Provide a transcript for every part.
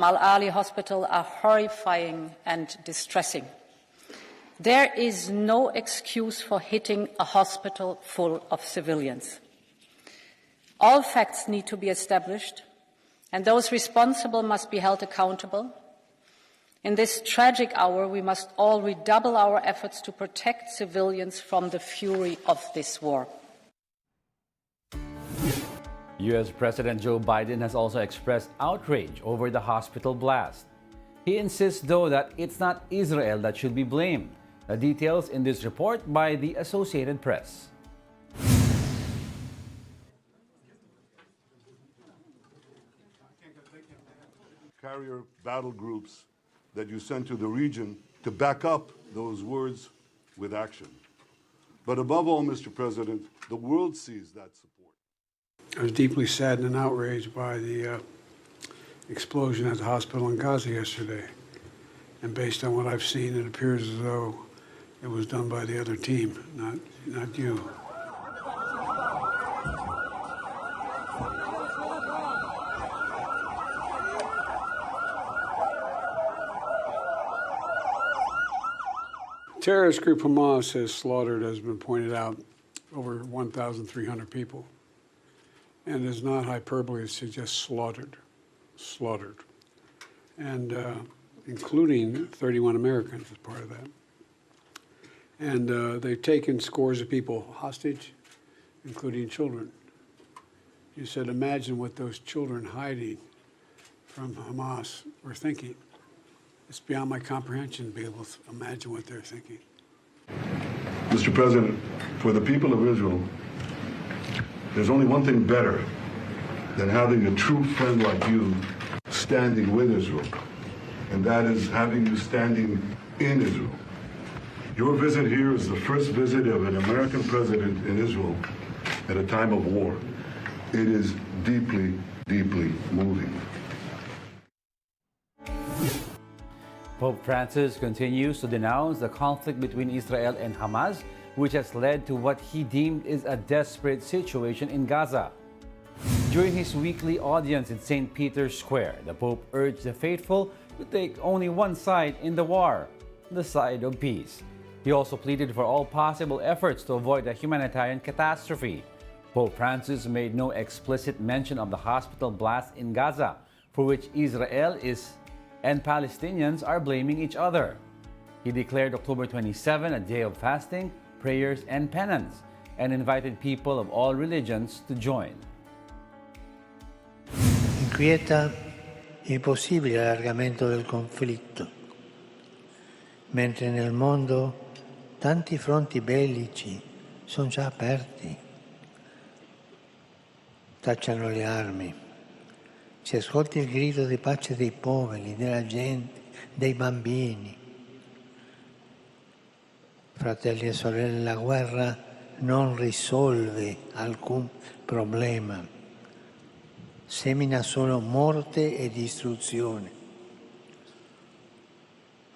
Al-Ali Hospital are horrifying and distressing. There is no excuse for hitting a hospital full of civilians. All facts need to be established, and those responsible must be held accountable. In this tragic hour, we must all redouble our efforts to protect civilians from the fury of this war. U.S. President Joe Biden has also expressed outrage over the hospital blast. He insists, though, that it's not Israel that should be blamed. The details in this report by the Associated Press. Carrier battle groups that you sent to the region to back up those words with action. But above all, Mr. President, the world sees that support. I was deeply saddened and outraged by the explosion at the hospital in Gaza yesterday. And based on what I've seen, it appears as though it was done by the other team, not you. Terrorist group Hamas has slaughtered, as has been pointed out, over 1,300 people. And it's not hyperbole to suggest slaughtered, and including 31 Americans as part of that. And they've taken scores of people hostage, including children. You said, imagine what those children hiding from Hamas were thinking. It's beyond my comprehension to be able to imagine what they're thinking. Mr. President, for the people of Israel, there's only one thing better than having a true friend like you standing with Israel, and that is having you standing in Israel. Your visit here is the first visit of an American president in Israel at a time of war. It is deeply, deeply moving. Pope Francis continues to denounce the conflict between Israel and Hamas, which has led to what he deemed is a desperate situation in Gaza. During his weekly audience in St. Peter's Square, the Pope urged the faithful to take only one side in the war, the side of peace. He also pleaded for all possible efforts to avoid a humanitarian catastrophe. Pope Francis made no explicit mention of the hospital blast in Gaza, for which Israel and Palestinians are blaming each other. He declared October 27 a day of fasting, prayers, and penance, and invited people of all religions to join. Inquieta il possibile allargamento del conflitto, mentre nel mondo tanti fronti bellici sono già aperti. Tacciano le armi. Si ascolti il grido di pace dei poveri, della gente, dei bambini. Fratelli e sorelle, la guerra non risolve alcun problema, semina solo morte e distruzione.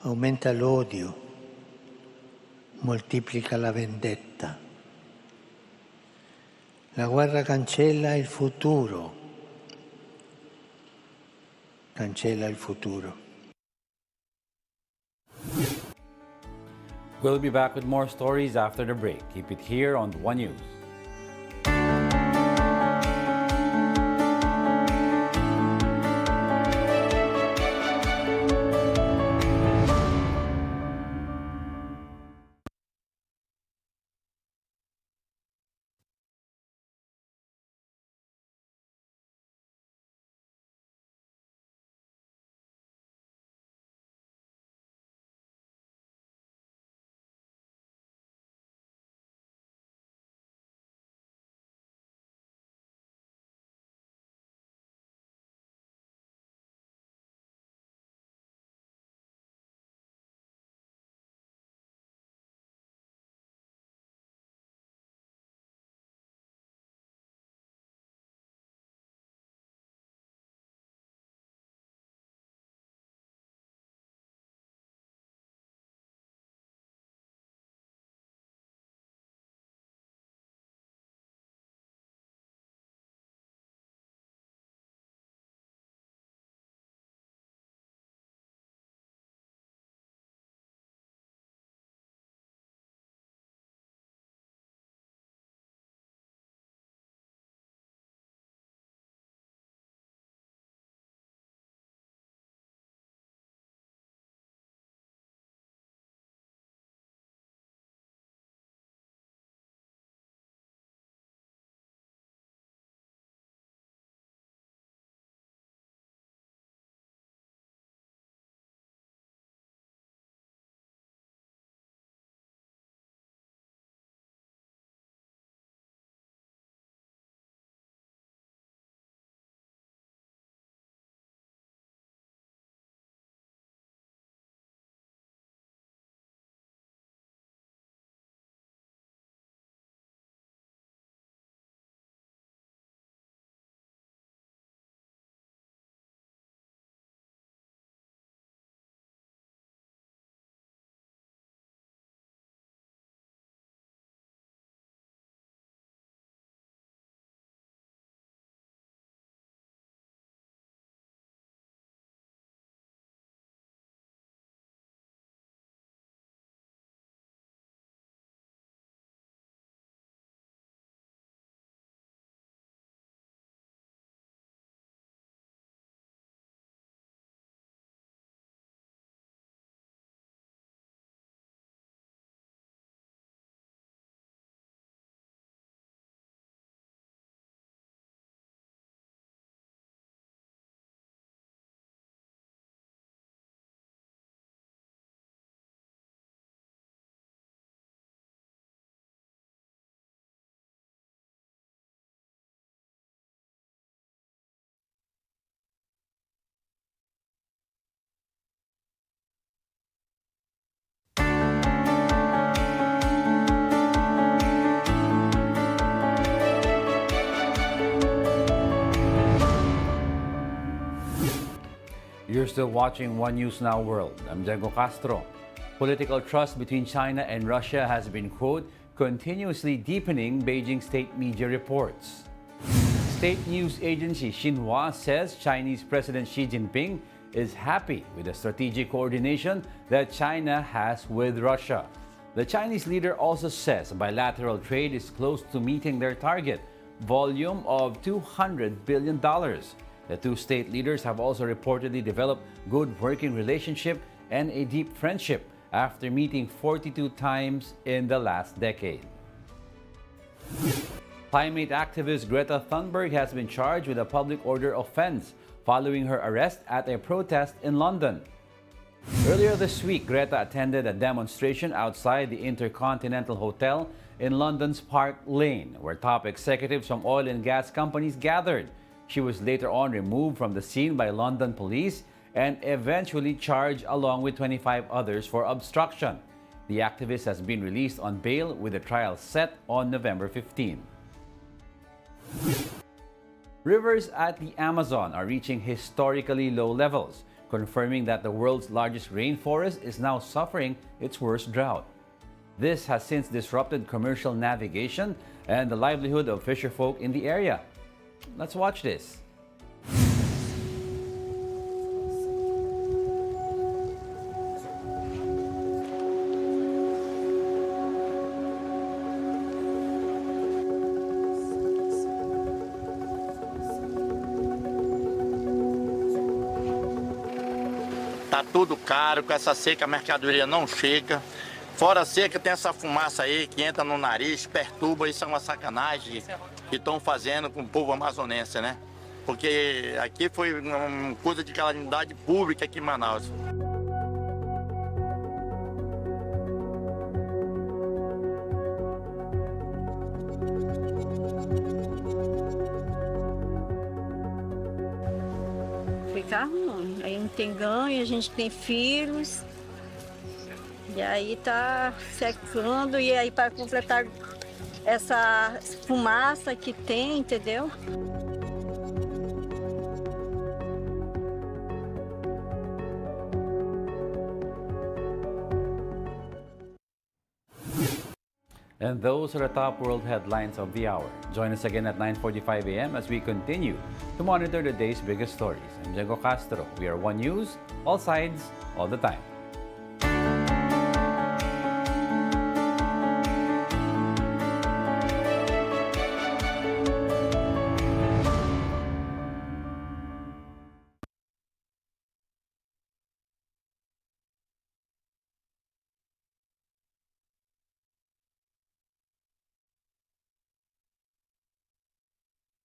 Aumenta l'odio, moltiplica la vendetta. La guerra cancella il futuro. Cancella il futuro. We'll be back with more stories after the break. Keep it here on One News. You're still watching One News Now World. I'm Diego Castro. Political trust between China and Russia has been, quote, continuously deepening, Beijing state media reports. State news agency Xinhua says Chinese President Xi Jinping is happy with the strategic coordination that China has with Russia. The Chinese leader also says bilateral trade is close to meeting their target volume of $200 billion. The two state leaders have also reportedly developed good working relationship and a deep friendship after meeting 42 times in the last decade. Climate activist Greta Thunberg has been charged with a public order offense following her arrest at a protest in London. Earlier this week, Greta attended a demonstration outside the Intercontinental Hotel in London's Park Lane, where top executives from oil and gas companies gathered. She was later on removed from the scene by London police and eventually charged along with 25 others for obstruction. The activist has been released on bail with a trial set on November 15. Rivers at the Amazon are reaching historically low levels, confirming that the world's largest rainforest is now suffering its worst drought. This has since disrupted commercial navigation and the livelihood of fisherfolk in the area. Let's watch this. Tá tudo caro, com essa seca a mercadoria não chega. Fora a seca tem essa fumaça aí que entra no nariz, perturba, isso é uma sacanagem que estão fazendo com o povo amazonense, né? Porque aqui foi uma coisa de calamidade pública aqui em Manaus. Ficar ruim. Aí não tem ganho, a gente tem filhos. E aí tá secando, e aí para completar essa fumaça que tem, entendeu? And those are the top world headlines of the hour. Join us again at 9:45 a.m. as we continue to monitor the day's biggest stories. I'm Diego Castro. We are One News, all sides, all the time.